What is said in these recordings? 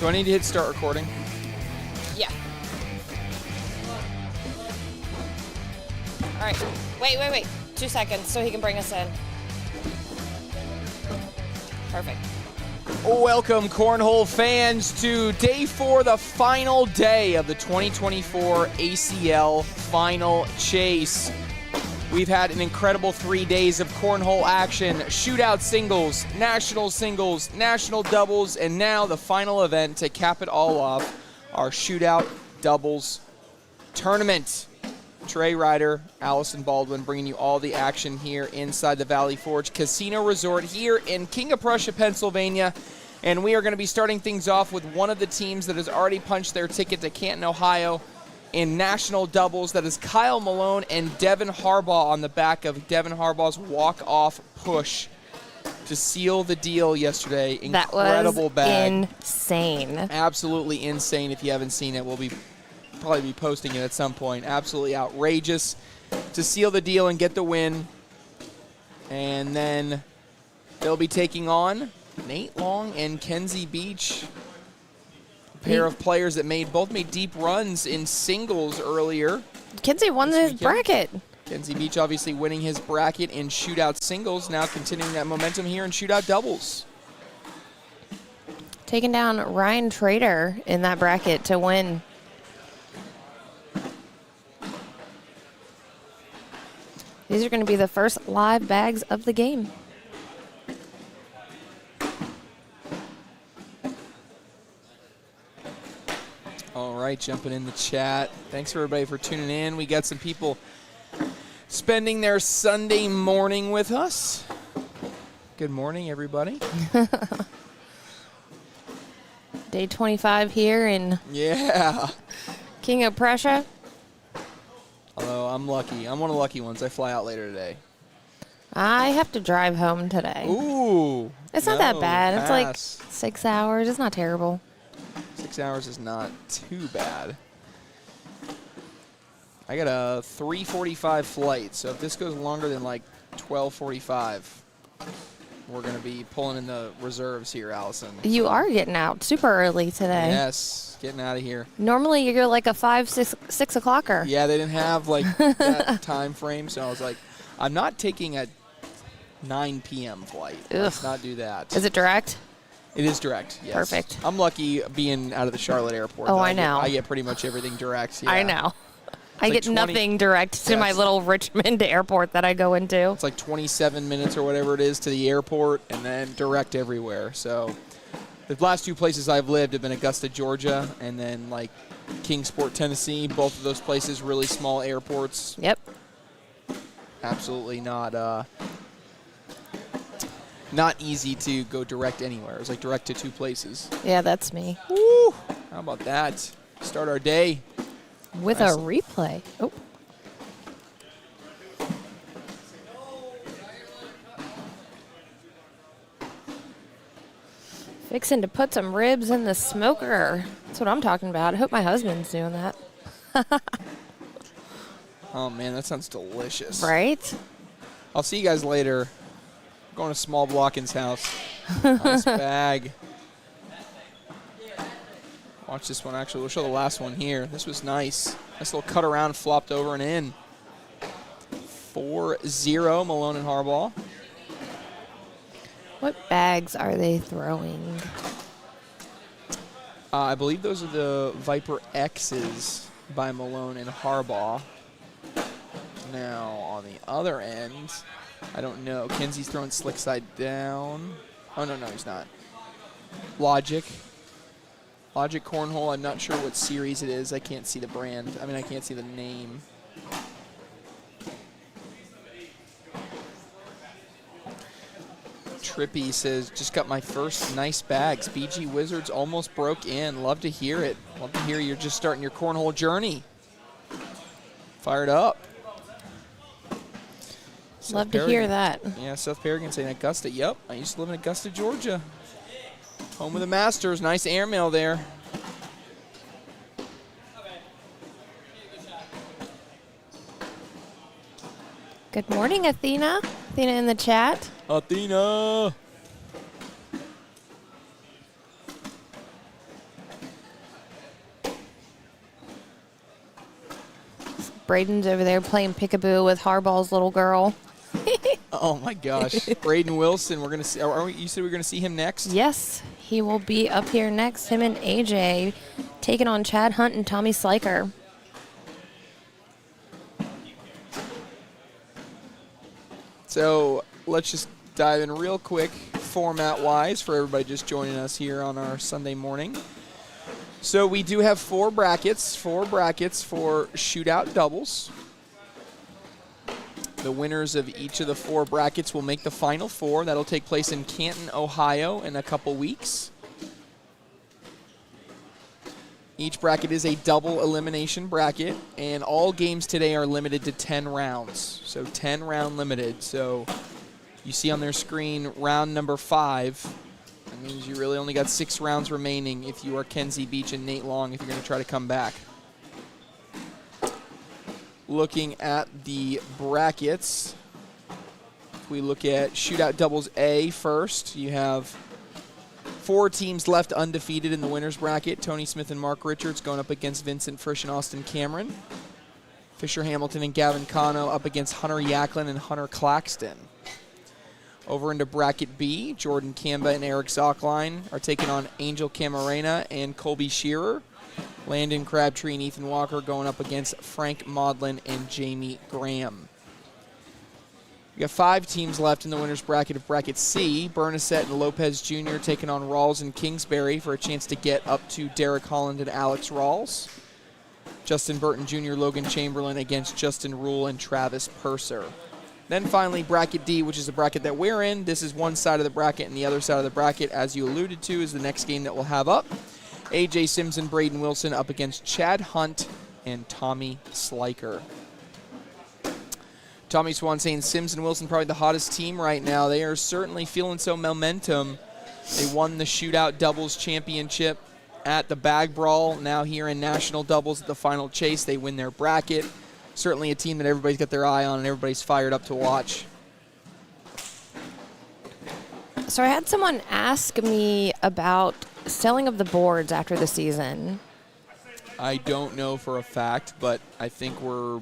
Do I need to hit start recording? Yeah. All right. Wait. 2 seconds so he can bring us in. Perfect. Welcome, Cornhole fans, to day 4, the final day of the 2024 ACL Final Chase. We've had an incredible 3 days of cornhole action, shootout singles, national doubles, and now the final event to cap it all off, our shootout doubles tournament. Trey Ryder, Allison Baldwin bringing you all the action here inside the Valley Forge Casino Resort here in King of Prussia, Pennsylvania. And we are going to be starting things off with one of the teams that has already punched their ticket to Canton, Ohio in national doubles. That is Kyle Malone and Devin Harbaugh on the back of Devin Harbaugh's walk-off push to seal the deal yesterday. Incredible bag. Insane. Absolutely insane. If you haven't seen it, we'll probably be posting it at some point. Absolutely outrageous to seal the deal and get the win. And then they'll be taking on Nate Long and Kenzie Beach, a pair of players that both made deep runs in singles earlier. Kenzie won his bracket. Kenzie Beach obviously winning his bracket in shootout singles, now continuing that momentum here in shootout doubles. Taking down Ryan Trader in that bracket to win. These are going to be the first live bags of the game. All right, jumping in the chat. Thanks for everybody for tuning in. We got some people spending their Sunday morning with us. Good morning, everybody. Day 25 here in King of Prussia. Although I'm lucky. I'm one of the lucky ones. I fly out later today. I have to drive home today. Ooh. It's not that bad. It's like 6 hours. It's not terrible. 6 hours is not too bad. I got a 3:45 flight, so if this goes longer than like 12:45, we're going to be pulling in the reserves here, Allison. You are getting out super early today. Yes, getting out of here. Normally you're like a 6 o'clocker. Yeah, they didn't have like that time frame, so I was like, I'm not taking a 9 p.m. flight. Let's not do that. Is it direct? It is direct, yes. Perfect. I'm lucky being out of the Charlotte airport. Oh, I know. I get pretty much everything direct. Yeah. I know. I get nothing direct to my little Richmond airport that I go into. It's like 27 minutes or whatever it is to the airport, and then direct everywhere. So the last 2 places I've lived have been Augusta, Georgia, and then like Kingsport, Tennessee. Both of those places, really small airports. Yep. Absolutely not easy to go direct anywhere. It's like direct to 2 places. Yeah, that's me. Woo! How about that? Start our day with a replay. Oh. Fixing to put some ribs in the smoker. That's what I'm talking about. I hope my husband's doing that. Oh, man, that sounds delicious. Right? I'll see you guys later. I'm going to Small Blockin's house. Nice bag. Watch this one, actually. We'll show the last one here. This was nice. Nice little cut around, flopped over and in. 4-0, Malone and Harbaugh. What bags are they throwing? I believe those are the Viper X's by Malone and Harbaugh. Now, on the other end, I don't know. Kenzie's throwing slick side down. Oh, no, he's not. Logic Cornhole. I'm not sure what series it is. I can't see the brand. I mean, I can't see the name. Trippy says, just got my first nice bags. BG Wizards almost broke in. Love to hear it. Love to hear you're just starting your cornhole journey. Fired up. Love to hear that. Yeah, Seth Perrigan saying Augusta. Yep, I used to live in Augusta, Georgia. Home of the Masters. Nice airmail there. Good morning, Athena. Athena in the chat. Athena. Braden's over there playing peekaboo with Harbaugh's little girl. Oh my gosh. Braden Wilson, we're going to see. You said we were going to see him next? Yes, he will be up here next. Him and AJ taking on Chad Hunt and Tommy Sliker. So let's just dive in real quick, format-wise, for everybody just joining us here on our Sunday morning. So we do have four brackets for shootout doubles. The winners of each of the four brackets will make the Final Four. That'll take place in Canton, Ohio in a couple weeks. Each bracket is a double elimination bracket, and all games today are limited to 10 rounds. So 10 round limited. So you see on their screen round number 5. That means you really only got 6 rounds remaining if you are Kenzie Beach and Nate Long if you're going to try to come back. Looking at the brackets, if we look at Shootout Doubles A first, you have 4 teams left undefeated in the winner's bracket. Tony Smith and Mark Richards going up against Vincent Frisch and Austin Cameron. Fisher Hamilton and Gavin Cano up against Hunter Yacklin and Hunter Claxton. Over into bracket B, Jordan Campa and Eric Zockline are taking on Angel Camarena and Colby Shearer. Landon Crabtree and Ethan Walker going up against Frank Maudlin and Jamie Graham. We got 5 teams left in the winner's bracket of bracket C. Bernasette and Lopez Jr. taking on Rawls and Kingsbury for a chance to get up to Derek Holland and Alex Rawls. Justin Burton Jr., Logan Chamberlain against Justin Rule and Travis Perser. Then finally, bracket D, which is the bracket that we're in. This is one side of the bracket, and the other side of the bracket, as you alluded to, is the next game that we'll have up. AJ Sims and Braden Wilson up against Chad Hunt and Tommy Sliker. Tommy Swan saying Sims and Wilson probably the hottest team right now. They are certainly feeling some momentum. They won the Shootout Doubles Championship at the Bag Brawl. Now here in National Doubles at the Final Chase, they win their bracket. Certainly a team that everybody's got their eye on and everybody's fired up to watch. So I had someone ask me about selling of the boards after the season. I don't know for a fact, but I think we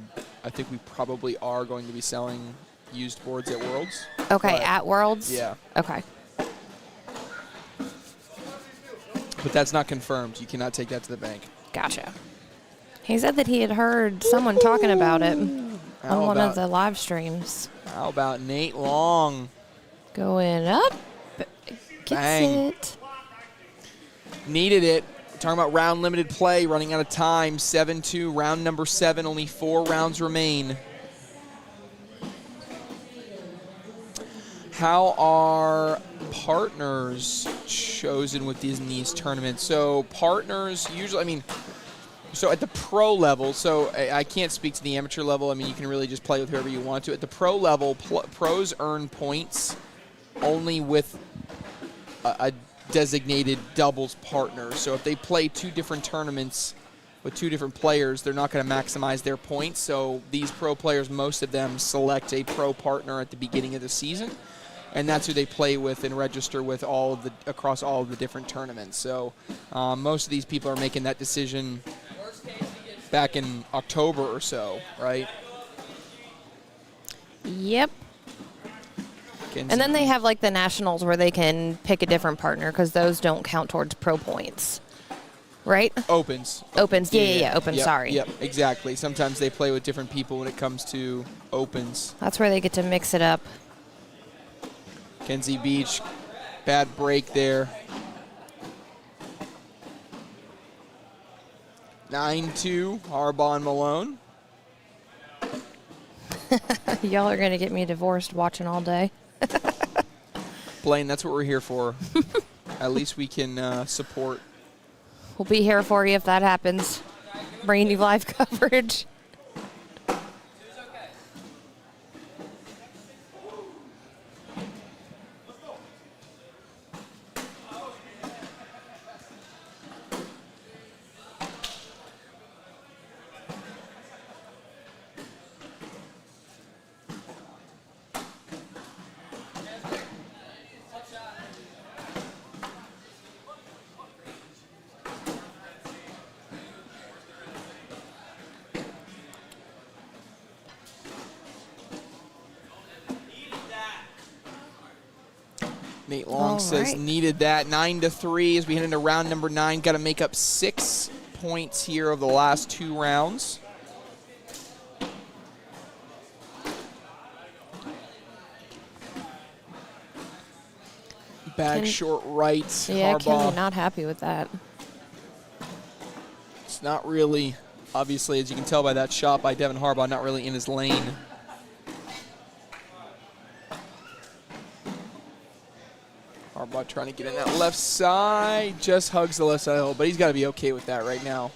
probably are going to be selling used boards at Worlds. Okay, at Worlds? Yeah. Okay. But that's not confirmed. You cannot take that to the bank. Gotcha. He said that he had heard someone talking about it on one of the live streams. How about Nate Long? Going up. Gets Bang. it. Needed it. Talking about round limited play, running out of time. 7-2, round number 7. Only 4 rounds remain. How are partners chosen with these tournaments? So partners usually, so at the pro level, so I can't speak to the amateur level. You can really just play with whoever you want to. At the pro level, pros earn points only with a designated doubles partner. So if they play 2 different tournaments with 2 different players, they're not going to maximize their points. So these pro players, most of them select a pro partner at the beginning of the season, and that's who they play with and register with across all of the different tournaments. So most of these people are making that decision back in October or so, right? Yep. And then they have like the nationals where they can pick a different partner because those don't count towards pro points, right? Opens. Yeah, opens, yep, sorry. Yep, exactly. Sometimes they play with different people when it comes to opens. That's where they get to mix it up. Kenzie Beach, bad break there. 9-2, Harbaugh and Malone. Y'all are going to get me divorced watching all day. Blaine, that's what we're here for. At least we can support. We'll be here for you if that happens. Bringing you live coverage. Nate Long All says right. needed that. 9-3 as we head into round number 9. Got to make up 6 points here of the last 2 rounds. Bag short right. Yeah, Harbaugh. Kenny not happy with that. It's not really, obviously, as you can tell by that shot by Devin Harbaugh, not really in his lane. Harbaugh trying to get in that left side. Just hugs the left side of the hole, but he's got to be okay with that right now.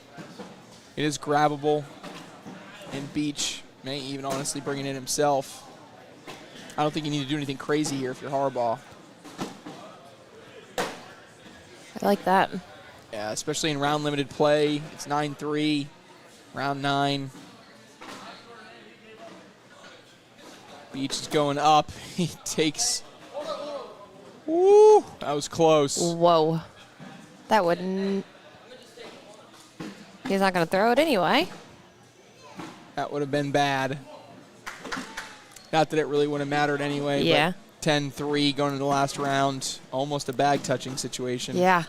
It is grabbable. And Beach may even honestly bring it in himself. I don't think you need to do anything crazy here if you're Harbaugh. I like that. Yeah, especially in round limited play. It's 9-3, round 9. Beach is going up. He takes. Woo! That was close. Whoa. That wouldn't. He's not going to throw it anyway. That would have been bad. Not that it really would have mattered anyway. Yeah. But 10-3 going into the last round. Almost a bag touching situation. Yeah.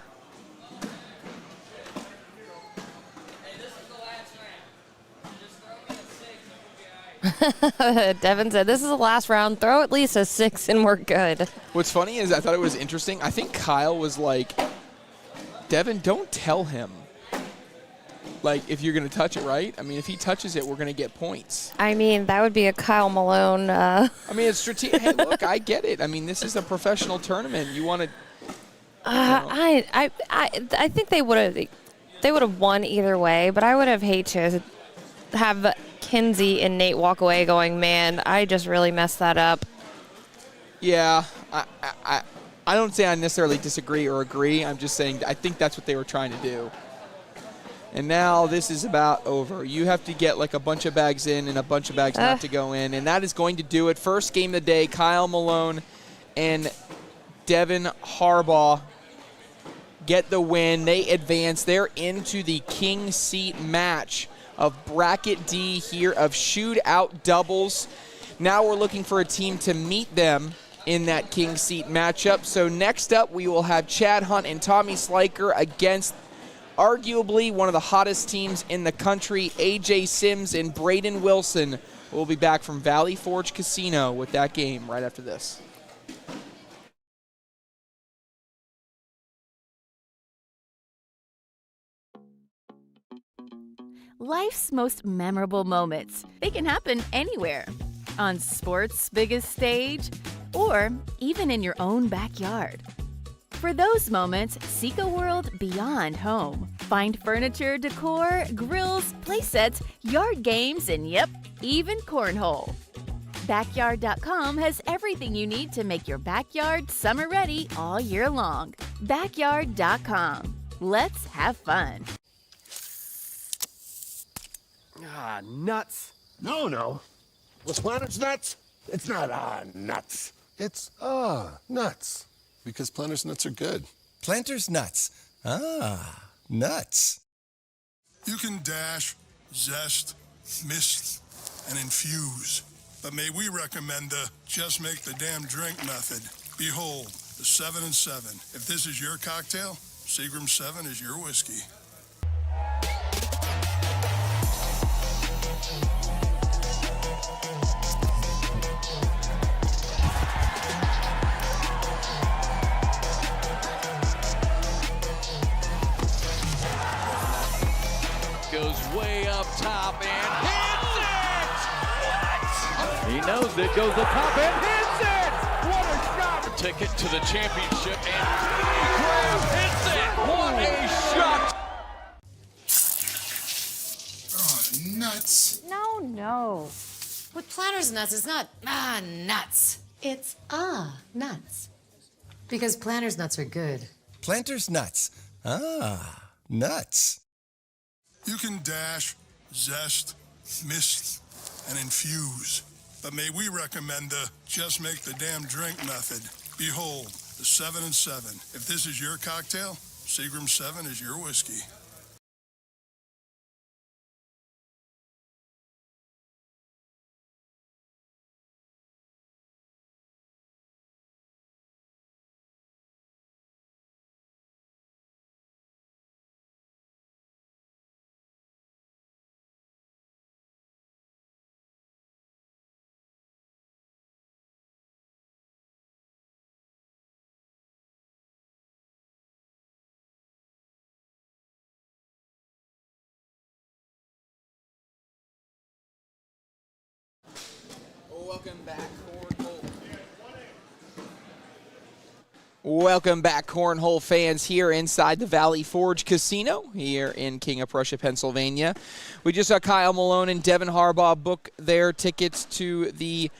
Devin said, this is the last round. Throw at least a 6 and we're good. What's funny is I thought it was interesting. I think Kyle was like, Devin, don't tell him. Like, if you're going to touch it, right? I mean, if he touches it, we're going to get points. I mean, that would be a Kyle Malone. I mean, it's strategic. Hey, look, I get it. I mean, this is a professional tournament. You want to. I think they would have won either way, but I would have hated to have Kinsey and Nate walk away going, man, I just really messed that up. Yeah, I don't say I necessarily disagree or agree. I'm just saying I think that's what they were trying to do. And now this is about over. You have to get like a bunch of bags in and a bunch of bags not to go in, and that is going to do it. First game of the day, Kyle Malone and Devin Harbaugh get the win. They advance. They're into the king seat match of Bracket D here of Shootout doubles. Now we're looking for a team to meet them in that king seat matchup. So next up, we will have Chad Hunt and Tommy Sliker against arguably one of the hottest teams in the country, AJ Sims and Braden Wilson. We'll be back from Valley Forge Casino with that game right after this. Life's most memorable moments. They can happen anywhere. On sports' biggest stage, or even in your own backyard. For those moments, seek a world beyond home. Find furniture, decor, grills, playsets, yard games, and yep, even cornhole. Backyard.com has everything you need to make your backyard summer ready all year long. Backyard.com. Let's have fun. Ah, nuts. No. Was Planters nuts? It's not nuts. It's nuts. Because Planters nuts are good. Planters nuts. Nuts. You can dash, zest, mist, and infuse. But may we recommend the just make the damn drink method. Behold, the 7 and 7. If this is your cocktail, Seagram 7 is your whiskey. Goes way up top and hits it! He knows it, goes the top and hits it! What a shot! Ticket to the championship and Crab hits it! What a shot! Oh, nuts. No. With Planters nuts, it's not nuts. It's nuts. Because Planters nuts are good. Planters nuts. Nuts. You can dash, zest, mist, and infuse. But may we recommend the just make the damn drink method. Behold, the 7 and 7. If this is your cocktail, Seagram 7 is your whiskey. Welcome back, Cornhole fans, here inside the Valley Forge Casino here in King of Prussia, Pennsylvania. We just saw Kyle Malone and Devin Harbaugh book their tickets to the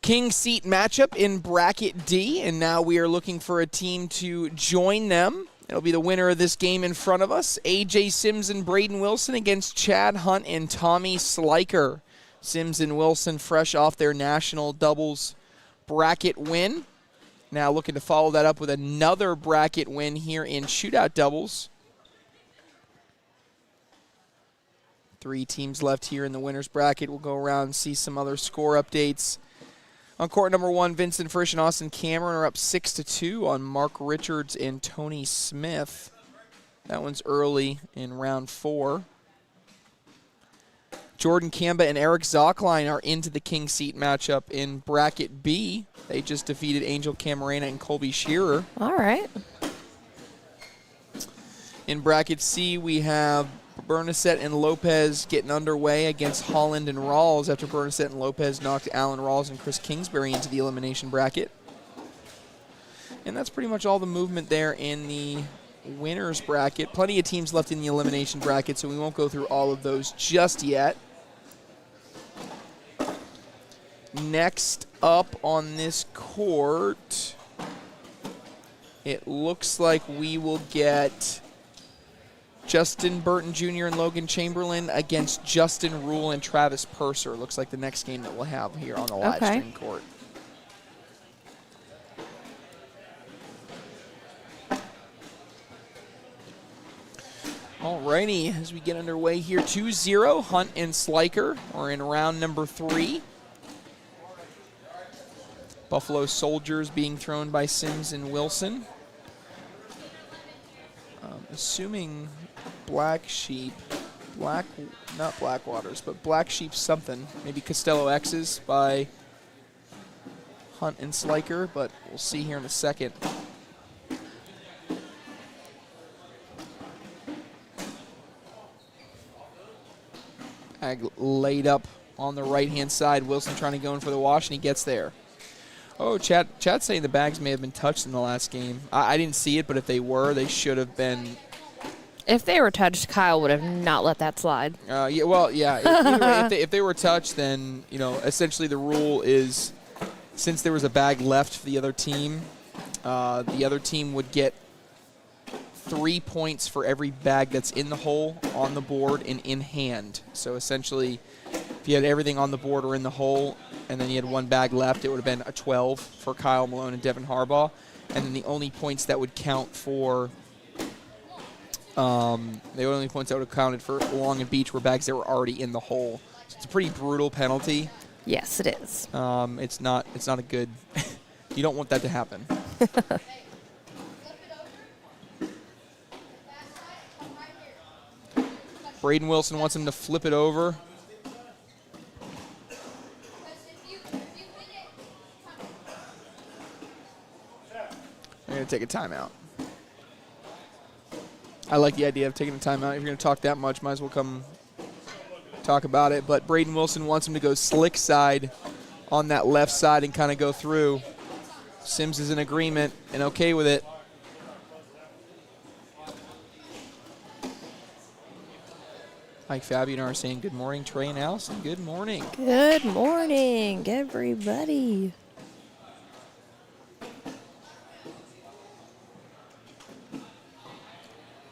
King Seat matchup in Bracket D, and now we are looking for a team to join them. It'll be the winner of this game in front of us, A.J. Sims and Braden Wilson against Chad Hunt and Tommy Sliker. Sims and Wilson fresh off their national doubles bracket win. Now looking to follow that up with another bracket win here in Shootout doubles. 3 teams left here in the winner's bracket. We'll go around and see some other score updates. On court number 1, Vincent Frisch and Austin Cameron are up 6-2 on Mark Richards and Tony Smith. That one's early in round 4. Jordan Campa and Eric Zockline are into the King Seat matchup in Bracket B. They just defeated Angel Camarena and Colby Shearer. All right. In Bracket C, we have Bernasette and Lopez getting underway against Holland and Rawls after Bernasette and Lopez knocked Alan Rawls and Chris Kingsbury into the elimination bracket. And that's pretty much all the movement there in the winner's bracket. Plenty of teams left in the elimination bracket, so we won't go through all of those just yet. Next up on this court, it looks like we will get Justin Burton Jr. and Logan Chamberlain against Justin Rule and Travis Perser. Looks like the next game that we'll have here on the live stream court. Alrighty, as we get underway here, 2-0, Hunt and Sliker. We're in round number 3. Buffalo Soldiers being thrown by Sims and Wilson. Assuming Black Sheep, not Blackwaters, but Black Sheep something. Maybe Costello X's by Hunt and Sliker, but we'll see here in a second. Bag laid up on the right-hand side. Wilson trying to go in for the wash, and he gets there. Oh, Chad's saying the bags may have been touched in the last game. I didn't see it, but if they were, they should have been. If they were touched, Kyle would have not let that slide. Yeah. Well, yeah. Either way, if they were touched, then essentially the rule is, since there was a bag left for the other team would get 3 points for every bag that's in the hole, on the board, and in hand. So essentially, if you had everything on the board or in the hole, and then you had one bag left, it would have been a 12 for Kyle Malone and Devin Harbaugh. And then the only points that would count for Long and Beach were bags that were already in the hole. So it's a pretty brutal penalty. Yes, it is. It's not a good. You don't want that to happen. Braden Wilson wants him to flip it over. I'm going to take a timeout. I like the idea of taking a timeout. If you're going to talk that much, might as well come talk about it. But Braden Wilson wants him to go slick side on that left side and kind of go through. Sims is in agreement and okay with it. Mike Fabian are saying good morning. Trey and Allison, good morning. Good morning, everybody.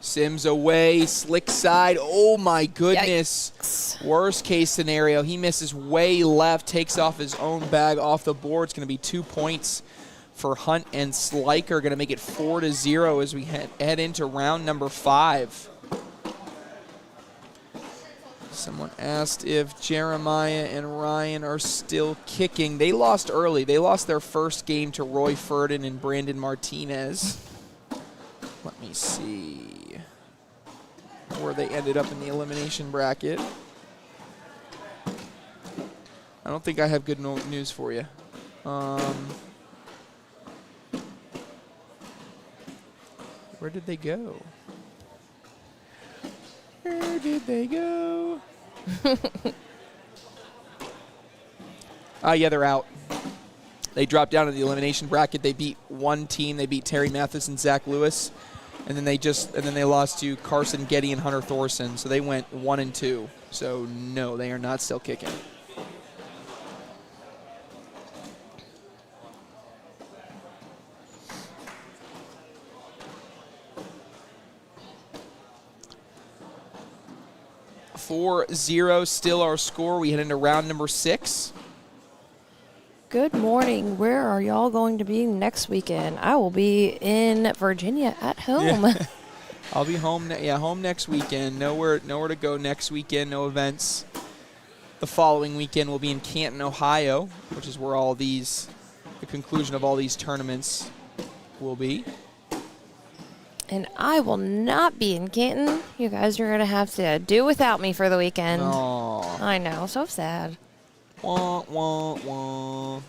Sims away, slick side. Oh my goodness. Yikes. Worst case scenario. He misses way left, takes off his own bag off the board. It's going to be 2 points for Hunt and Sliker. Going to make it 4-0 as we head into round number 5. Someone asked if Jeremiah and Ryan are still kicking. They lost early. They lost their first game to Roy Ferdin and Brandon Martinez. Let me see where they ended up in the elimination bracket. I don't think I have good news for you. Where did they go? Where did they go? Yeah, they're out. They dropped down to the elimination bracket. They beat one team. They beat Terry Mathis and Zach Lewis, and then they lost to Carson Getty and Hunter Thorson. So they went 1-2. So no, they are not still kicking. (4-0) still our score. We head into round number 6. Good morning. Where are y'all going to be next weekend? I will be in Virginia at home. Yeah. I'll be home. Home next weekend. Nowhere to go next weekend. No events. The following weekend we'll be in Canton, Ohio, which is where the conclusion of all these tournaments will be. And I will not be in Canton. You guys are going to have to do without me for the weekend. Aww. I know. So sad. Wah, wah, wah.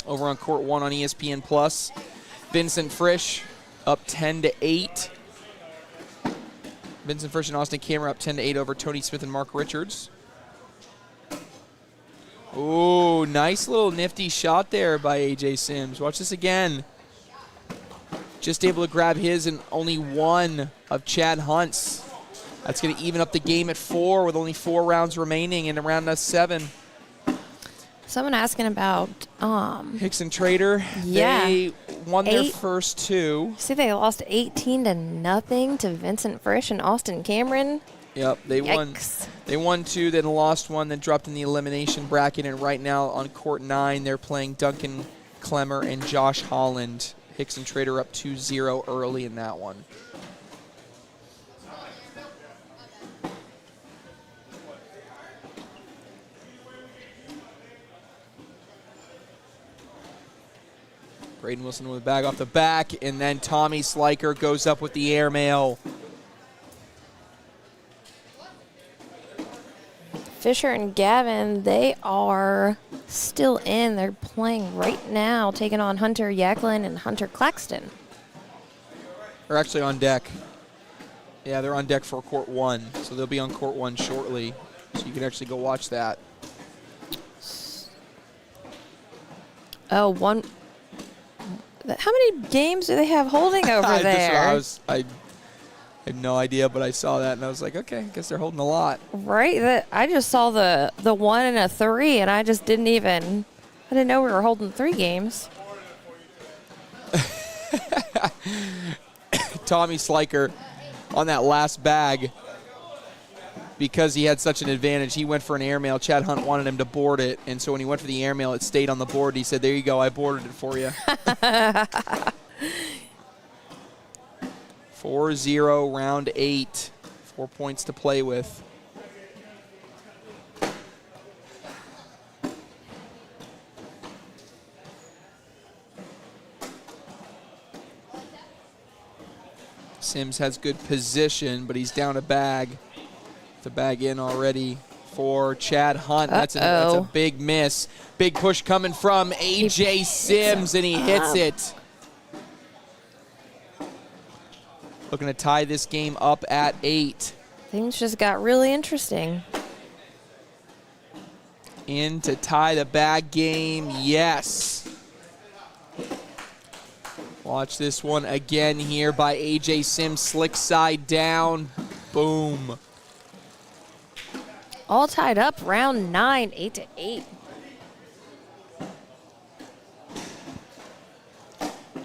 Over on court 1 on ESPN Plus, Vincent Frisch up 10-8. Vincent Frisch and Austin Kammer up 10-8 over Tony Smith and Mark Richards. Ooh, nice little nifty shot there by AJ Sims. Watch this again. Just able to grab his and only one of Chad Hunt's. That's going to even up the game at 4 with only 4 rounds remaining in round 7. Someone asking about Hicks and Trader. Yeah. They won their first 2. See, they lost 18-0 to Vincent Frisch and Austin Cameron. Yep, they Yikes. won. They won 2, then lost 1, then dropped in the elimination bracket. And right now on court 9, they're playing Duncan Clemmer and Josh Holland. Hicks and Trader up 2-0 early in that one. Braden Wilson with a bag off the back, and then Tommy Sliker goes up with the airmail. Fisher and Gavin, they are still in. They're playing right now, taking on Hunter Yacklin and Hunter Claxton. They're actually on deck. Yeah, they're on deck for court 1, so they'll be on court 1 shortly, so you can actually go watch that. Oh, one. How many games do they have holding over there? I had no idea, but I saw that and I was like, okay, I guess they're holding a lot. Right. I just saw the 1 and a 3, and I just didn't know we were holding 3 games. Tommy Sliker on that last bag, because he had such an advantage, he went for an airmail. Chad Hunt wanted him to board it, and so when he went for the airmail, it stayed on the board. He said, there you go, I boarded it for you. 4-0, round 8. 4 points to play with. Sims has good position, but he's down a bag. The bag in already for Chad Hunt. That's a big miss. Big push coming from AJ Sims, and he hits it. Looking to tie this game up at 8. Things just got really interesting. In to tie the bag game, yes. Watch this one again here by AJ Sims. Slick side down, boom. All tied up, round 9, 8-8.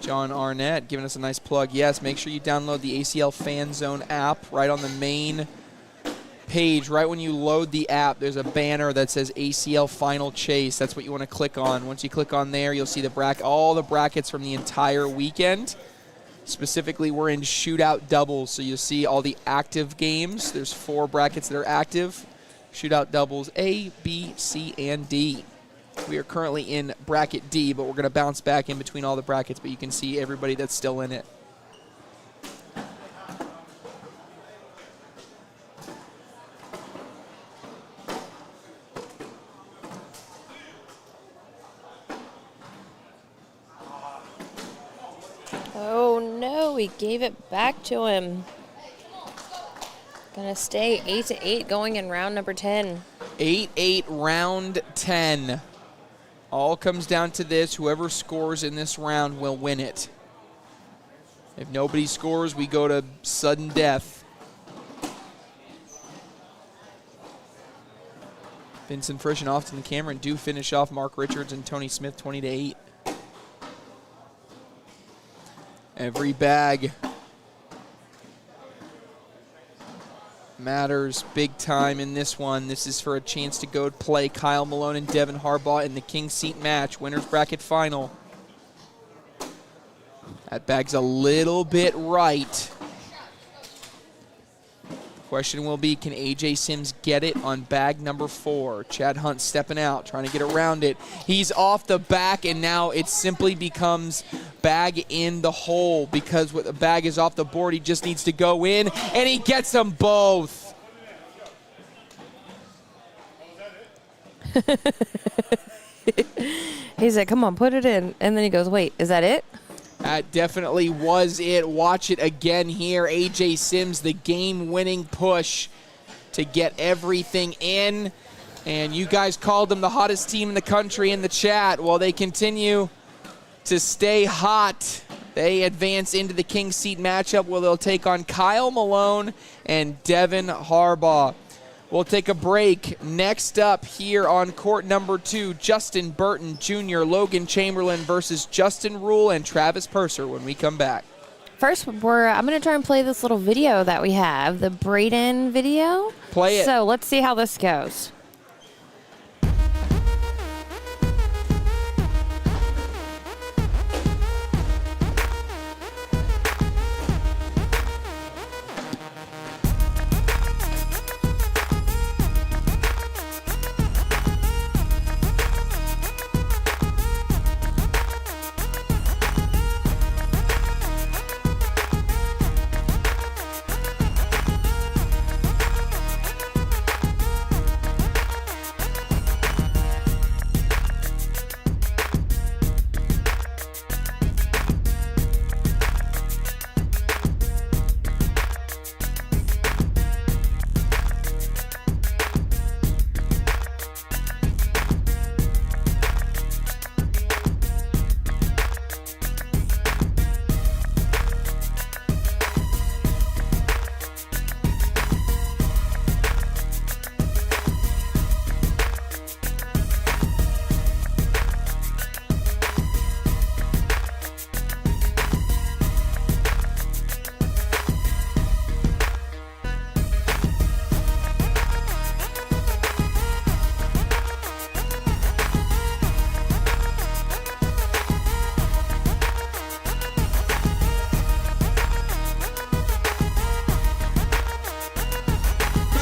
John Arnett giving us a nice plug. Yes, make sure you download the ACL Fan Zone app right on the main page. Right when you load the app, there's a banner that says ACL Final Chase. That's what you want to click on. Once you click on there, you'll see all the brackets from the entire weekend. Specifically, we're in Shootout doubles, so you'll see all the active games. There's 4 brackets that are active. Shootout doubles A, B, C, and D. We are currently in bracket D, but we're going to bounce back in between all the brackets, but you can see everybody that's still in it. Oh no, he gave it back to him. Gonna stay 8-8 going in round number 10. 8-8 round 10. All comes down to this. Whoever scores in this round will win it. If nobody scores, we go to sudden death. Vincent Frisch and Austin Cameron do finish off Mark Richards and Tony Smith 20-8. Every bag matters big time in this one. This is for a chance to go play Kyle Malone and Devin Harbaugh in the King Seat match, winner's bracket final. That bag's a little bit right. Question will be, can AJ Sims get it on bag number 4? Chad Hunt stepping out, trying to get around it. He's off the back, and now it simply becomes bag in the hole, because when the bag is off the board, he just needs to go in, and he gets them both. He said, come on, put it in. And then he goes, wait, is that it? That definitely was it. Watch it again here. AJ Sims, the game-winning push to get everything in. And you guys called them the hottest team in the country in the chat. Well, they continue to stay hot. They advance into the King Seat matchup where they'll take on Kyle Malone and Devin Harbaugh. We'll take a break. Next up here on court number 2, Justin Burton Jr., Logan Chamberlain versus Justin Rule and Travis Perser when we come back. First, I'm going to try and play this little video that we have, the Braden video. Play it. So let's see how this goes.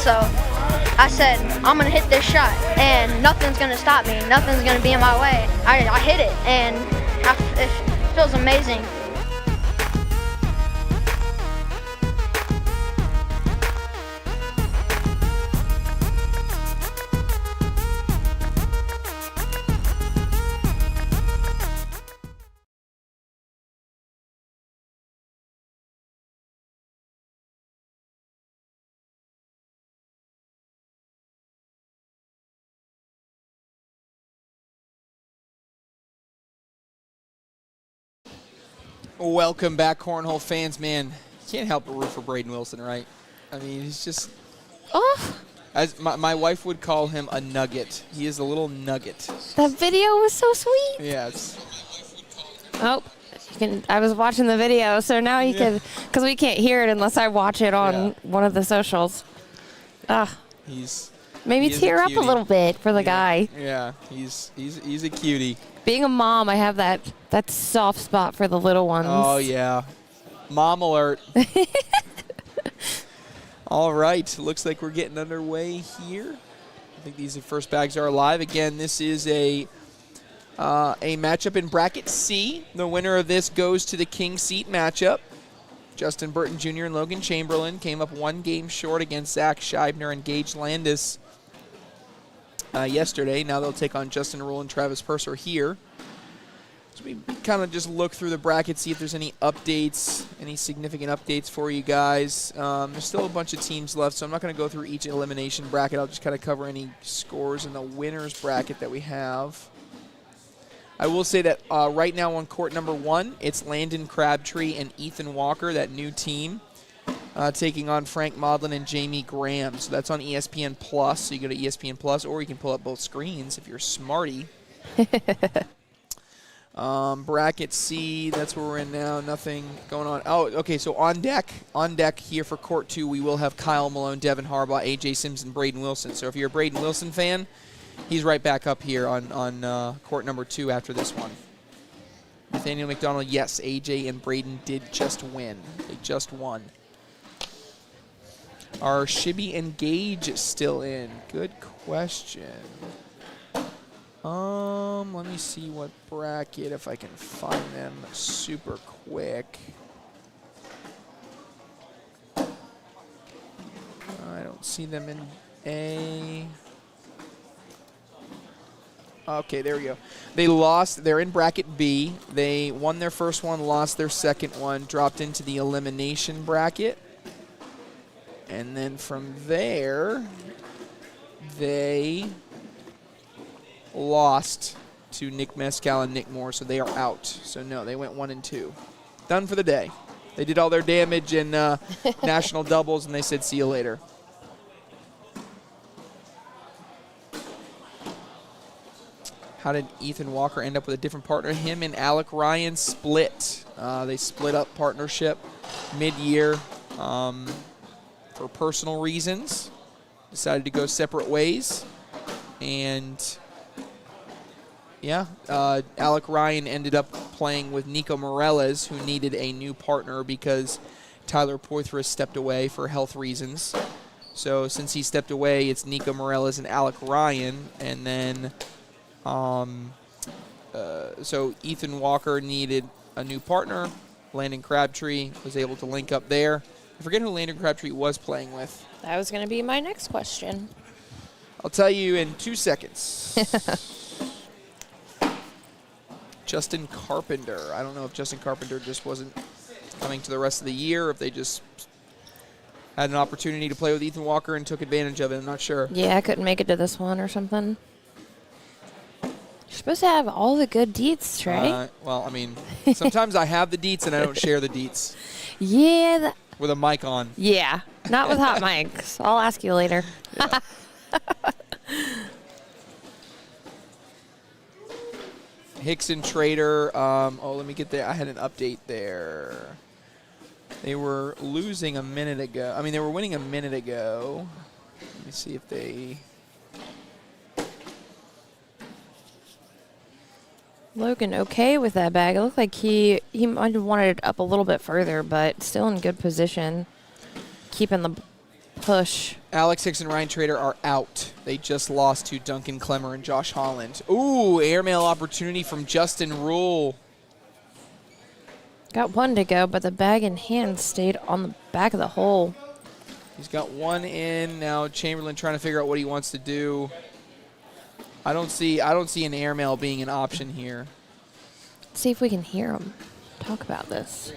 So I said, I'm going to hit this shot, and nothing's going to stop me. Nothing's going to be in my way. I hit it, and it feels amazing. Welcome back, Cornhole fans. Man, you can't help but root for Braden Wilson, right? I mean, he's just... Oh, As my wife would call him a nugget. He is a little nugget. that video was so sweet. Yes. Oh, I was watching the video, so now you can, because we can't hear it unless I watch it on one of the socials. Maybe tear up a little bit for the guy. Yeah, he's a cutie. Being a mom, I have that soft spot for the little ones. Oh, yeah. Mom alert. All right. Looks like we're getting underway here. I think these first bags are alive. Again, this is a matchup in bracket C. The winner of this goes to the King Seat matchup. Justin Burton Jr. and Logan Chamberlain came up one game short against Zach Scheibner and Gage Landis yesterday. Now they'll take on Justin Rule and Travis Perser here. So we kind of just look through the bracket, see if there's any updates, any significant updates for you guys. There's still a bunch of teams left, so I'm not going to go through each elimination bracket. I'll just kind of cover any scores in the winners bracket that we have. I will say that right now on court number 1, it's Landon Crabtree and Ethan Walker, that new team, taking on Frank Modlin and Jamie Graham. So that's on ESPN Plus. So you go to ESPN Plus, or you can pull up both screens if you're smarty. Bracket C, that's where we're in now. Nothing going on. Oh, okay, so on deck here for court 2, we will have Kyle Malone, Devin Harbaugh, A.J. Simpson, Braden Wilson. So if you're a Braden Wilson fan, he's right back up here on court number 2 after this one. Nathaniel McDonald, yes, A.J. and Braden did just win. They just won. Are Shibby and Gage still in? Good question. Let me see what bracket, if I can find them super quick. I don't see them in A. Okay, there we go. They lost. They're in bracket B. They won their first one, lost their second one, dropped into the elimination bracket. And then from there, they lost to Nick Mescal and Nick Moore, so they are out. So no, they went 1 and 2. Done for the day. They did all their damage in national doubles, and they said, see you later. How did Ethan Walker end up with a different partner? Him and Alec Ryan split. They split up partnership mid-year for personal reasons. Decided to go separate ways. And yeah, Alec Ryan ended up playing with Nico Morales, who needed a new partner because Tyler Poitras stepped away for health reasons. So since he stepped away, it's Nico Morales and Alec Ryan. And then so Ethan Walker needed a new partner. Landon Crabtree was able to link up there. I forget who Landon Crabtree was playing with. That was going to be my next question. I'll tell you in 2 seconds. Justin Carpenter. I don't know if Justin Carpenter just wasn't coming to the rest of the year, if they just had an opportunity to play with Ethan Walker and took advantage of it. I'm not sure. Yeah, I couldn't make it to this one or something. You're supposed to have all the good deets, Trey. Well, I mean, sometimes I have the deets and I don't share the deets. Yeah. With a mic on. Yeah, not with hot mics. I'll ask you later. Yeah. Hickson Trader. Let me get there. I had an update there. They were losing a minute ago. I mean, they were winning a minute ago. Let me see if they... Logan okay with that bag. It looked like he might have wanted it up a little bit further, but still in good position. Keeping the push. Alex Hicks and Ryan Trader are out. They just lost to Duncan Clemmer and Josh Holland. Ooh, airmail opportunity from Justin Rule. Got one to go, but the bag in hand stayed on the back of the hole. He's got one in. Now Chamberlain trying to figure out what he wants to do. I don't see an airmail being an option here. Let's see if we can hear him talk about this.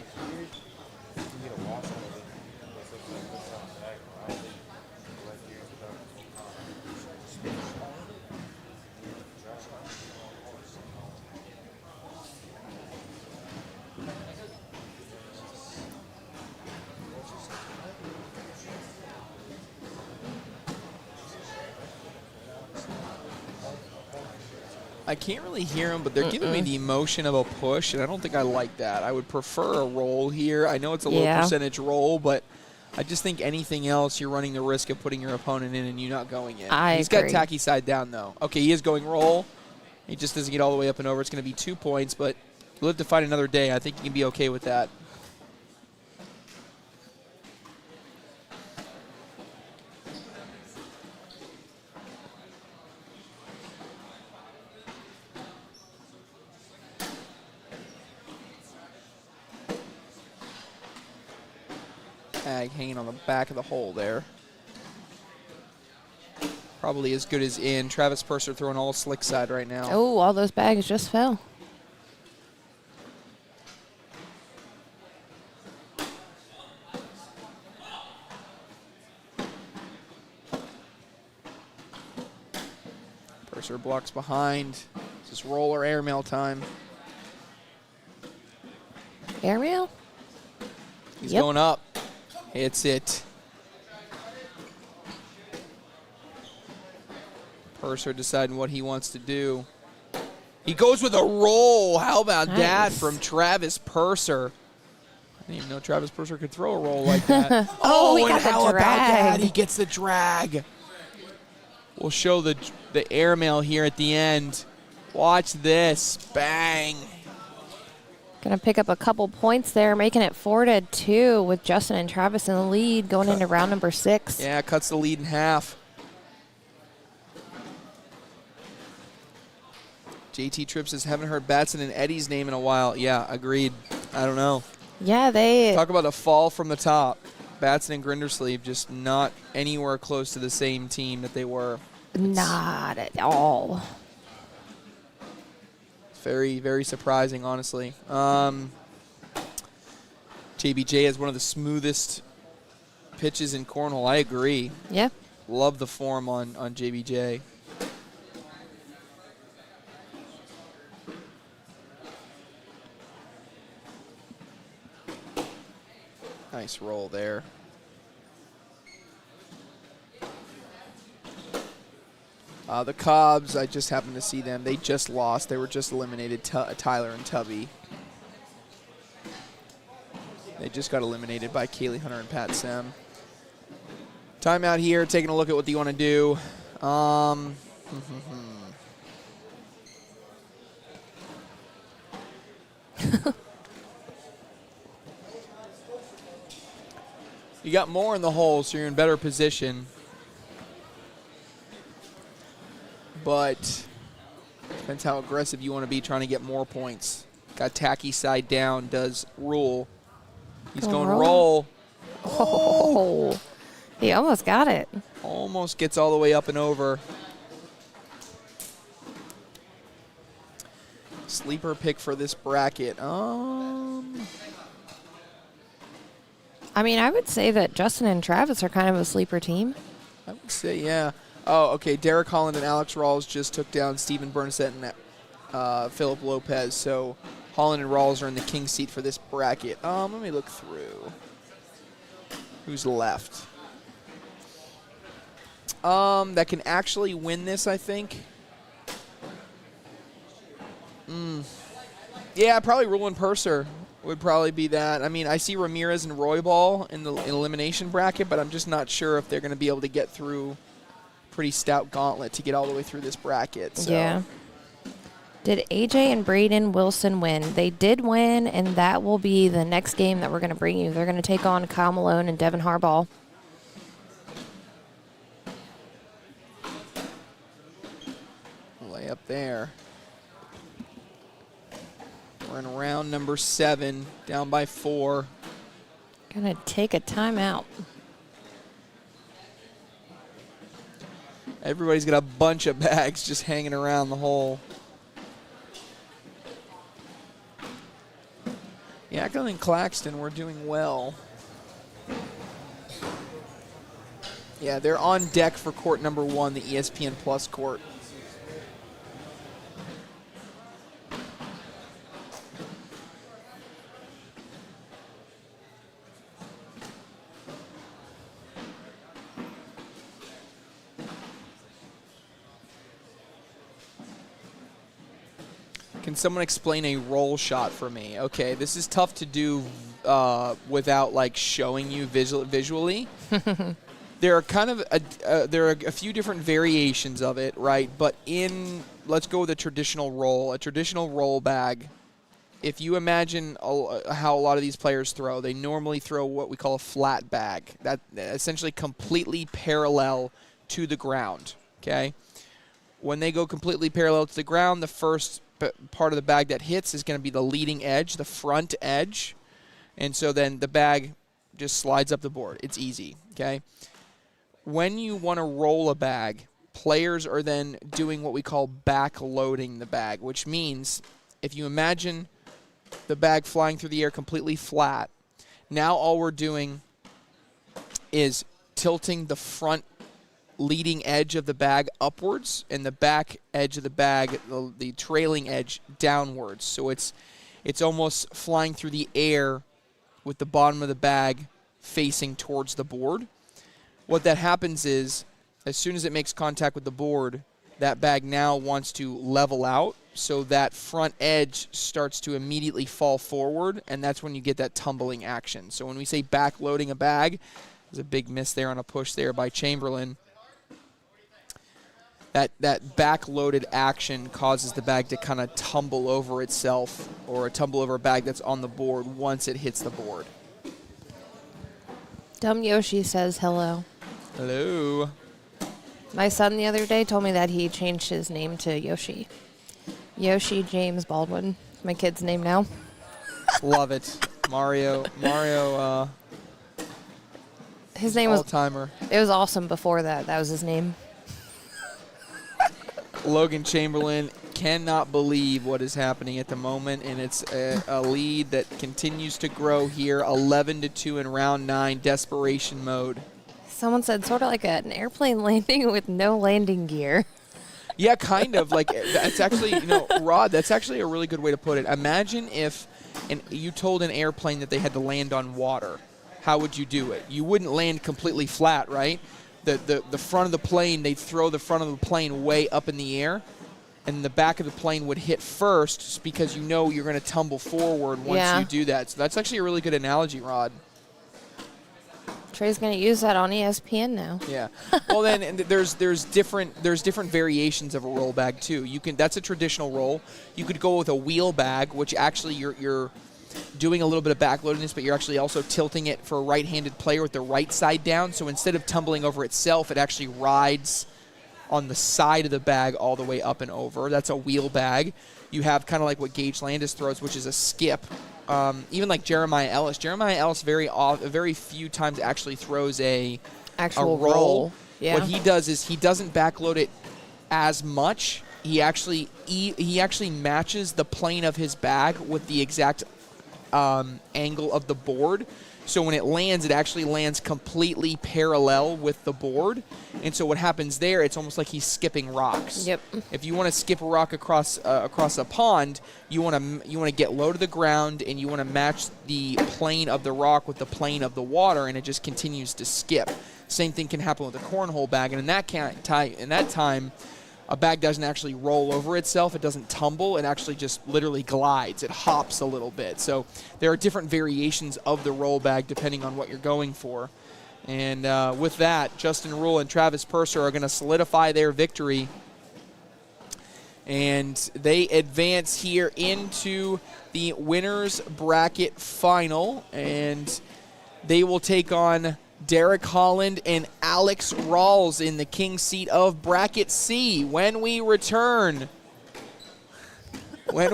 I can't really hear them, but they're giving me the emotion of a push, and I don't think I like that. I would prefer a roll here. I know it's a low percentage roll, but I just think anything else, you're running the risk of putting your opponent in and you not going in. He's agree. got tacky side down, though. Okay, he is going roll. He just doesn't get all the way up and over. It's going to be 2 points, but you'll live to fight another day. I think you can be okay with that. Hanging on the back of the hole there. Probably as good as in. Travis Perser throwing all slick side right now. Oh, all those bags just fell. Perser blocks behind. Is this roll or airmail time? Airmail? He's going up. Hits it. Perser deciding what he wants to do. He goes with a roll. How about that from Travis Perser? I didn't even know Travis Perser could throw a roll like that. Oh, he got and the how about drag. that? He gets the drag. We'll show the airmail here at the end. Watch this. Bang. Gonna pick up a couple points there, making it 4-2 with Justin and Travis in the lead going into round number 6. Yeah, cuts the lead in half. JT Tripp says, haven't heard Batson and Eddie's name in a while. Yeah, agreed. I don't know. Yeah, they... Talk about a fall from the top. Batson and Grindersleeve just not anywhere close to the same team that they were. Not at all. Very, very surprising, honestly. JBJ has one of the smoothest pitches in cornhole. I agree. Yeah. Love the form on JBJ. Nice roll there. The Cubs, I just happened to see them. They just lost. They were just eliminated, Tyler and Tubby. They just got eliminated by Kaylee Hunter and Pat Sem. Timeout here, taking a look at what you want to do. You got more in the hole, so you're in better position. But depends how aggressive you want to be trying to get more points. Got tacky side down, does rule. He's going roll. Oh, he almost got it. Almost gets all the way up and over. Sleeper pick for this bracket. I mean, I would say that Justin and Travis are kind of a sleeper team. I would say, yeah. Oh, okay. Derek Holland and Alex Rawls just took down Steven Bernstedt and Philip Lopez. So Holland and Rawls are in the king seat for this bracket. Let me look through. Who's left? That can actually win this, I think. Yeah, probably Rule and Perser would probably be that. I mean, I see Ramirez and Roybal in the elimination bracket, but I'm just not sure if they're going to be able to get through pretty stout gauntlet to get all the way through this bracket. So. Yeah. Did AJ and Braden Wilson win? They did win, and that will be the next game that we're going to bring you. They're going to take on Kyle Malone and Devin Harbaugh. Lay up there. We're in round number 7, down by 4. Going to take a timeout. Everybody's got a bunch of bags just hanging around the hole. Yakima and Claxton were doing well. Yeah, they're on deck for court number 1, the ESPN Plus court. Can someone explain a roll shot for me? Okay, this is tough to do without like showing you visually. There are kind of a few different variations of it, right? But let's go with a traditional roll bag. If you imagine how a lot of these players throw, they normally throw what we call a flat bag, that essentially completely parallel to the ground. Okay, when they go completely parallel to the ground, the first part of the bag that hits is going to be the leading edge, the front edge. And so then the bag just slides up the board. It's easy, okay? When you want to roll a bag, players are then doing what we call back-loading the bag, which means if you imagine the bag flying through the air completely flat, now all we're doing is tilting the front leading edge of the bag upwards and the back edge of the bag, the trailing edge, downwards. So it's almost flying through the air with the bottom of the bag facing towards the board. What that happens is, as soon as it makes contact with the board, that bag now wants to level out, so that front edge starts to immediately fall forward, and that's when you get that tumbling action. So when we say back-loading a bag, there's a big miss there on a push there by Chamberlain. That back-loaded action causes the bag to kind of tumble over itself, or tumble over a bag that's on the board once it hits the board. Dumb Yoshi says hello. Hello. My son the other day told me that he changed his name to Yoshi. Yoshi James Baldwin. My kid's name now. Love it. Mario, his name was all-timer. It was awesome before that. That was his name. Logan Chamberlain cannot believe what is happening at the moment, and it's a lead that continues to grow here, 11-2 in round 9, desperation mode. Someone said sort of like an airplane landing with no landing gear. Yeah, kind of. Like, that's actually, Rod, that's actually a really good way to put it. Imagine if you told an airplane that they had to land on water. How would you do it? You wouldn't land completely flat, right? The front of the plane, they'd throw the front of the plane way up in the air, and the back of the plane would hit first because you're going to tumble forward once you do that. So that's actually a really good analogy, Rod. Trey's going to use that on ESPN now. Yeah. Well, then there's different variations of a roll bag too. That's a traditional roll. You could go with a wheel bag, which actually you're doing a little bit of backloadedness, but you're actually also tilting it for a right-handed player with the right side down. So instead of tumbling over itself, it actually rides on the side of the bag all the way up and over. That's a wheel bag. You have kind of like what Gage Landis throws, which is a skip. Even like Jeremiah Ellis. Jeremiah Ellis very few times actually throws a roll. Yeah. What he does is he doesn't backload it as much. He actually matches the plane of his bag with the exact angle of the board. So when it lands, it actually lands completely parallel with the board. And so what happens there, it's almost like he's skipping rocks. Yep. If you want to skip a rock across a pond, you want to get low to the ground, and you want to match the plane of the rock with the plane of the water, and it just continues to skip. Same thing can happen with a cornhole bag, and in that time, a bag doesn't actually roll over itself. It doesn't tumble. It actually just literally glides. It hops a little bit. So there are different variations of the roll bag depending on what you're going for. And with that, Justin Rule and Travis Perser are going to solidify their victory. And they advance here into the winner's bracket final. And they will take on Derek Holland and Alex Rawls in the king seat of Bracket C. When we return, we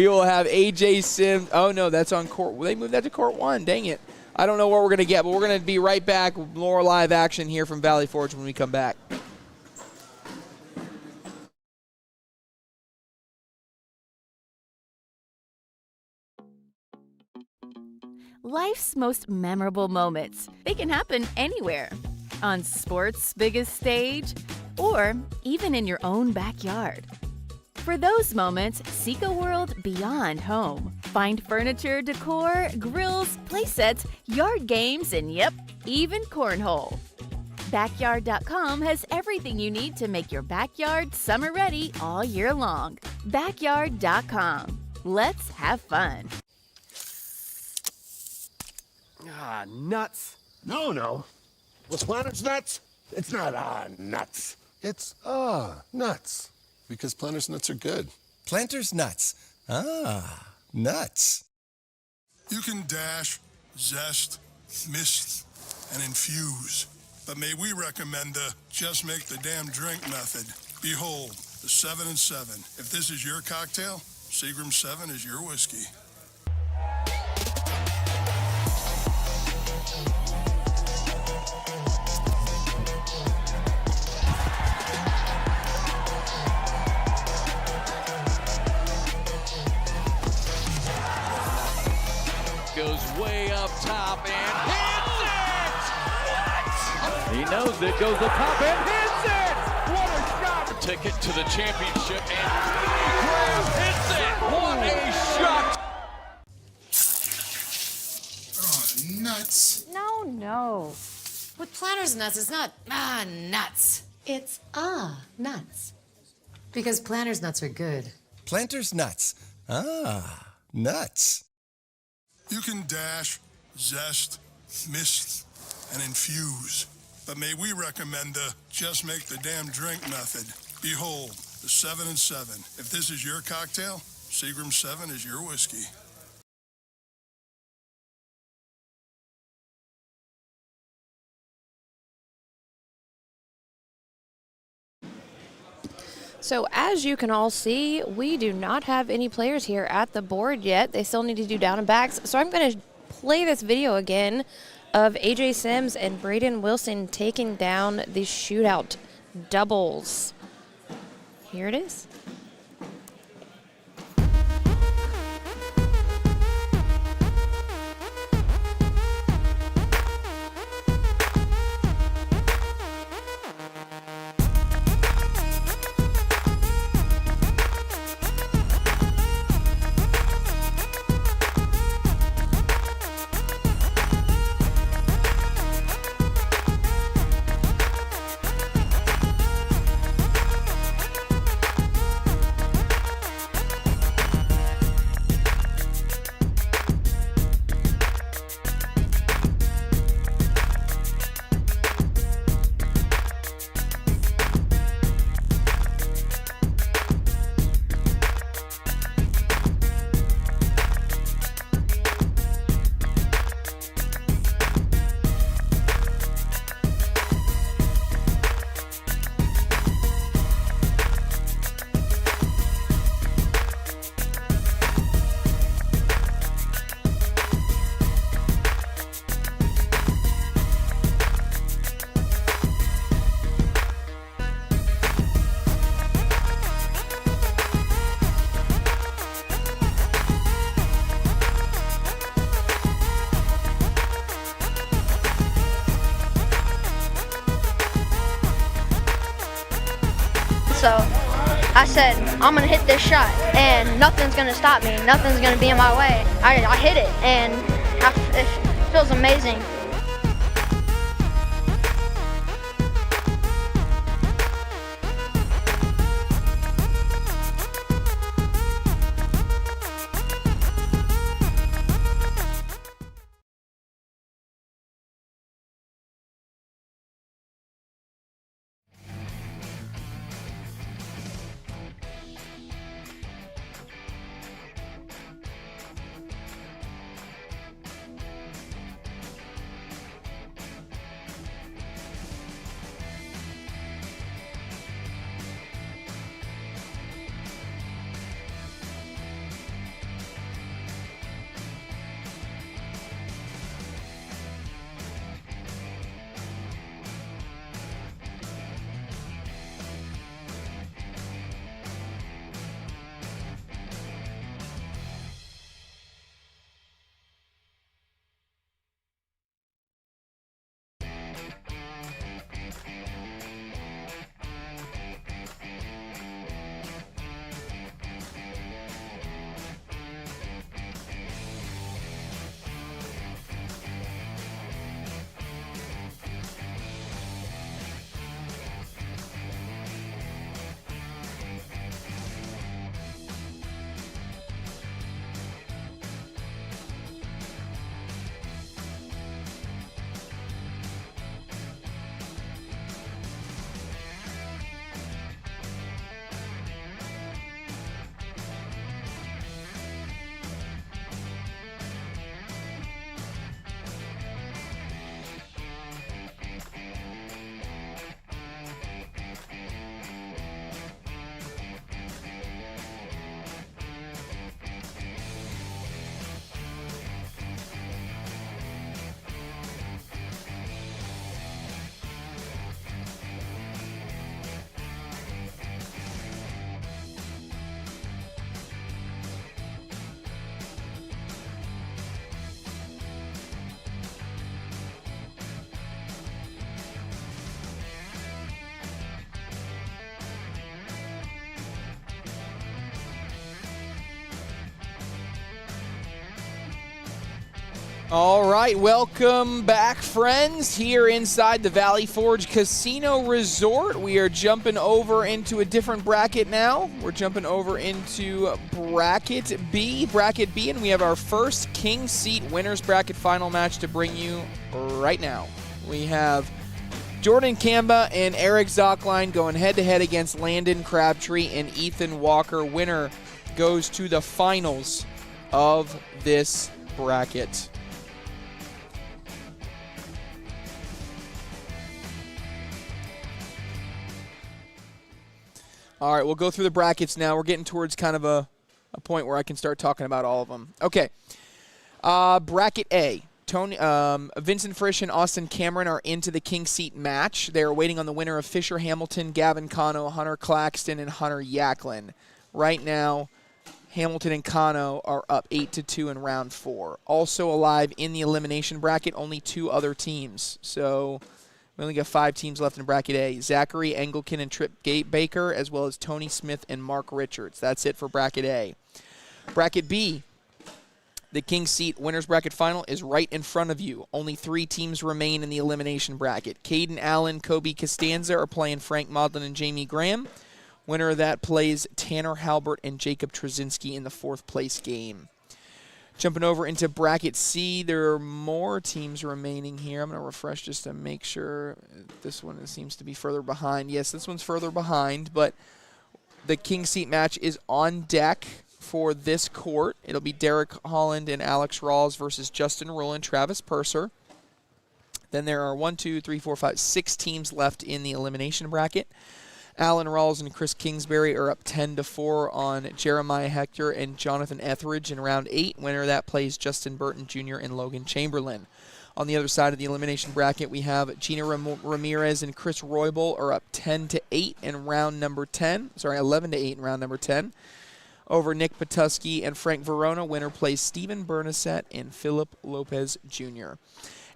will have AJ Sims. Oh, no, that's on court. They moved that to court 1. Dang it. I don't know what we're going to get, but we're going to be right back with more live action here from Valley Forge when we come back. Life's most memorable moments. They can happen anywhere. On sports' biggest stage, or even in your own backyard. For those moments, seek a world beyond home. Find furniture, decor, grills, playsets, yard games, and yep, even cornhole. Backyard.com has everything you need to make your backyard summer ready all year long. Backyard.com. Let's have fun. Ah, nuts. No. Was Planters nuts? It's not nuts. It's nuts. Because Planters nuts are good. Planters nuts. Nuts. You can dash, zest, mist, and infuse. But may we recommend the just make the damn drink method. Behold, the 7 and 7. If this is your cocktail, Seagram 7 is your whiskey. Goes way up top and hits it! What? knows it, goes the top and hits it! What a shot! Ticket to the championship and Graham hits it! What a shot! Oh, nuts. No. With Planters Nuts, it's not nuts. It's nuts. Because Planters Nuts are good. Planters nuts. Nuts. You can dash, zest, mist, and infuse. But may we recommend the just make the damn drink method. Behold, the 7 and 7. If this is your cocktail, Seagram 7 is your whiskey. So as you can all see, we do not have any players here at the board yet. They still need to do down and backs. So I'm going to play this video again of AJ Sims and Braden Wilson taking down the Shootout doubles. Here it is. So I said, I'm going to hit this shot, and nothing's going to stop me. Nothing's going to be in my way. I hit it, and it feels amazing. All right, welcome back, friends, here inside the Valley Forge Casino Resort. We are jumping over into a different bracket now. We're jumping over into Bracket B. And we have our first King Seat Winners Bracket final match to bring you right now. We have Jordan Campa and Eric Zline going head-to-head against Landon Crabtree and Ethan Walker. Winner goes to the finals of this bracket. All right, we'll go through the brackets now. We're getting towards kind of a point where I can start talking about all of them. Okay, Bracket A. Vincent Frisch and Austin Cameron are into the King Seat match. They are waiting on the winner of Fisher Hamilton, Gavin Cano, Hunter Claxton, and Hunter Yacklin. Right now, Hamilton and Cano are up 8-2 in round 4. Also alive in the elimination bracket, only 2 other teams. So we only got 5 teams left in bracket A. Zachary Engelken and Trip Baker, as well as Tony Smith and Mark Richards. That's it for bracket A. Bracket B, the King Seat Winners Bracket Final is right in front of you. Only 3 teams remain in the elimination bracket. Caden Allen, Kobe Costanza are playing Frank Maudlin and Jamie Graham. Winner of that plays Tanner Halbert and Jacob Trzynski in the 4th place game. Jumping over into Bracket C, there are more teams remaining here. I'm going to refresh just to make sure. This one seems to be further behind. Yes, this one's further behind, but the King Seat match is on deck for this court. It'll be Derek Holland and Alex Rawls versus Justin Rule and Travis Perser. Then there are 6 teams left in the elimination bracket. Alan Rawls and Chris Kingsbury are up 10-4 on Jeremiah Hector and Jonathan Etheridge in round 8. Winner of that plays Justin Burton Jr. and Logan Chamberlain. On the other side of the elimination bracket, we have Gina Ramirez and Chris Roybal are up 10-8 in round number 10. 11-8 in round number 10. Over Nick Patuski and Frank Verona, winner plays Stephen Bernasette and Philip Lopez Jr.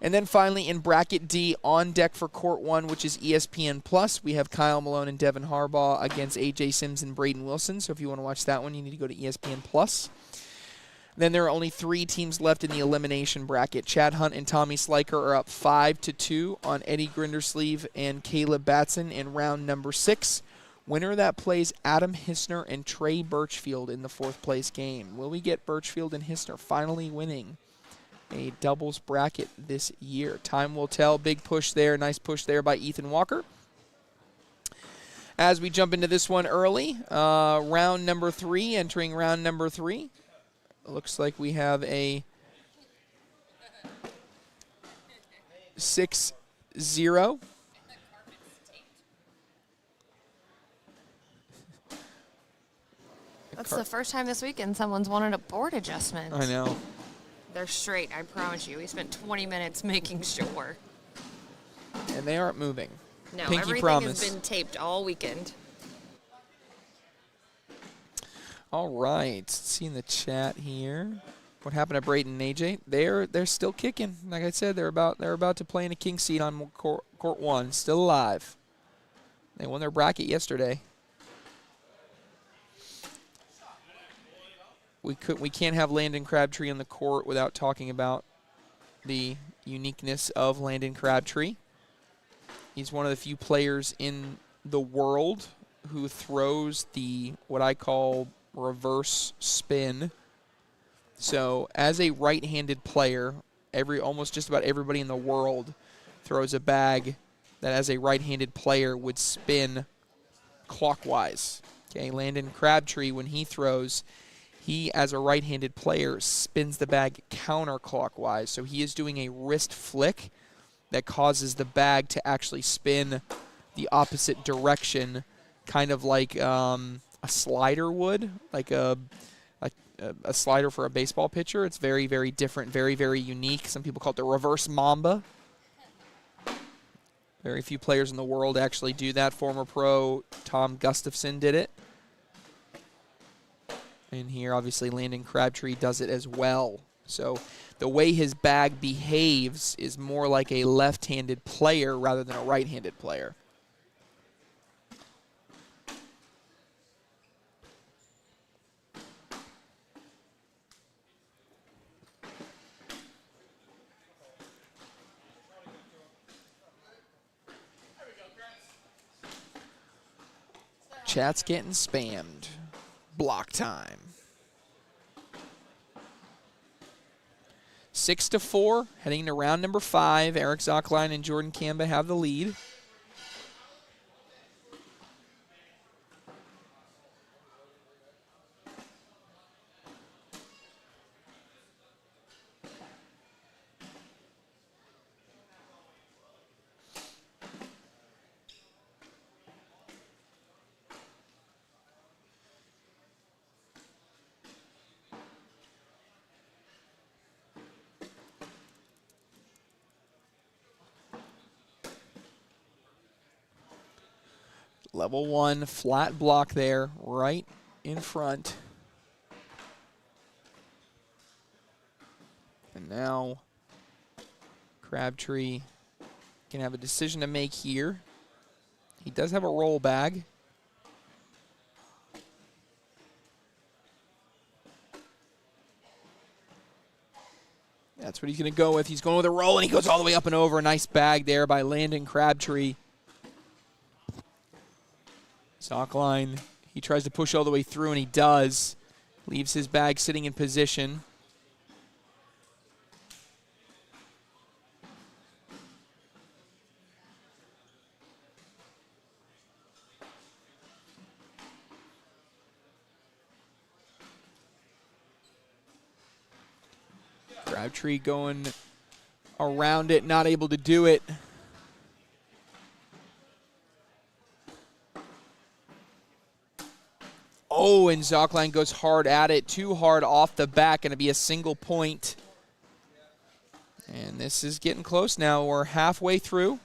And then finally in Bracket D, on deck for Court 1, which is ESPN+, we have Kyle Malone and Devin Harbaugh against AJ Sims and Braden Wilson. So if you want to watch that one, you need to go to ESPN+. Then there are only 3 teams left in the elimination bracket. Chad Hunt and Tommy Sliker are up 5-2 on Eddie Grindersleeve and Caleb Batson in round number 6. Winner of that plays Adam Hissner and Trey Birchfield in the 4th place game. Will we get Birchfield and Hissner finally winning a doubles bracket this year? Time will tell. Big push there. Nice push there by Ethan Walker. As we jump into this one early, round number 3, entering round number 3. Looks like we have a 6-0. That's the first time this weekend someone's wanted a board adjustment. I know. They're straight, I promise you. We spent 20 minutes making sure. And they aren't moving. No, Pinky everything promise. has been taped all weekend. All right. Let's see in the chat here. What happened to Braden and AJ? They're still kicking. Like I said, they're about to play in a King Seat on court 1. Still alive. They won their bracket yesterday. We can't have Landon Crabtree on the court without talking about the uniqueness of Landon Crabtree. He's one of the few players in the world who throws the what I call reverse spin. So as a right-handed player, almost just about everybody in the world throws a bag that as a right-handed player would spin clockwise. Okay, Landon Crabtree, when he throws, he, as a right-handed player, spins the bag counterclockwise. So he is doing a wrist flick that causes the bag to actually spin the opposite direction, kind of like a slider would, like a slider for a baseball pitcher. It's very, very different, very, very unique. Some people call it the reverse mamba. Very few players in the world actually do that. Former pro Tom Gustafson did it. And here, obviously, Landon Crabtree does it as well. So the way his bag behaves is more like a left-handed player rather than a right-handed player. Chat's getting spammed. Block time. 6-4, heading to round number 5. Eric Zline and Jordan Campa have the lead. Level 1, flat block there, right in front. And now Crabtree can have a decision to make here. He does have a roll bag. That's what he's going to go with. He's going with a roll, and he goes all the way up and over. A nice bag there by Landon Crabtree. Zline, he tries to push all the way through, and he does. Leaves his bag sitting in position. Crabtree going around it, not able to do it. Oh, and Zline goes hard at it, too hard off the back, going to be a single point. And this is getting close now. We're halfway through.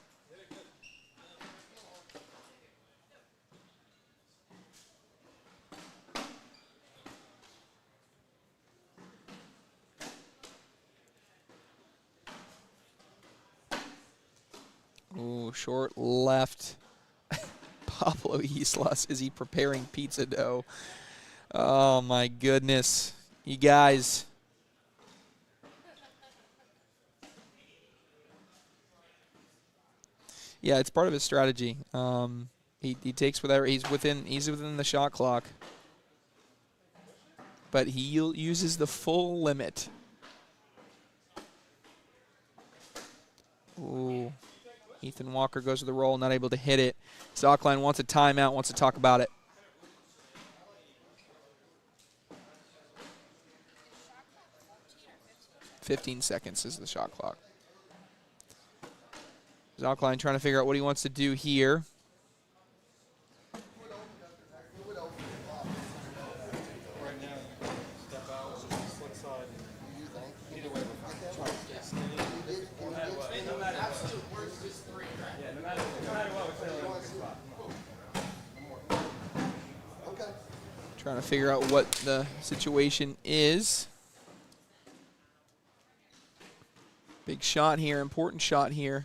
Ooh, short left. Pablo Islas, is he preparing pizza dough? Oh, my goodness. You guys. Yeah, it's part of his strategy. He takes whatever, he's within the shot clock. But he uses the full limit. Ooh. Ethan Walker goes to the roll, not able to hit it. Zline wants a timeout, wants to talk about it. "15 seconds is the shot clock. Zline trying to figure out what he wants to do here. Trying to figure out what the situation is. Big shot here, important shot here.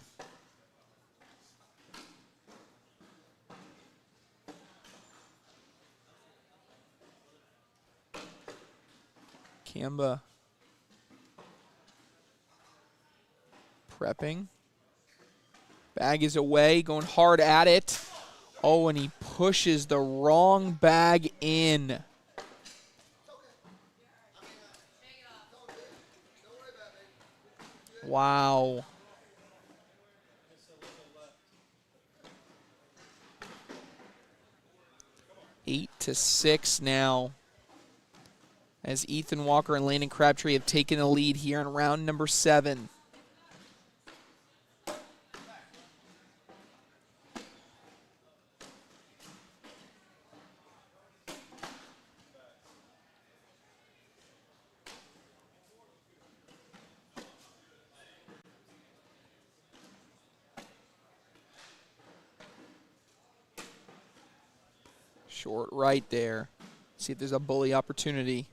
Campa prepping. Bag is away, going hard at it. Oh, and he pushes the wrong bag in. Wow. Eight to 6 now, as Ethan Walker and Landon Crabtree have taken the lead here in round number 7. Short right there. See if there's a bully opportunity.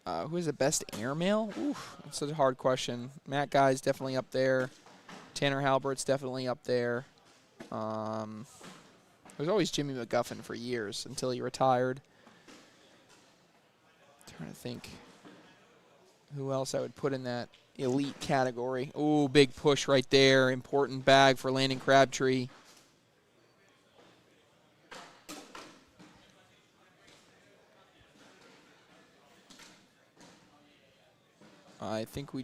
Who is the best airmail? Oof, that's such a hard question. Matt Guy's definitely up there. Tanner Halbert's definitely up there. There was always Jimmy McGuffin for years until he retired. Trying to think who else I would put in that elite category. Ooh, big push right there. Important bag for Landon Crabtree. I think we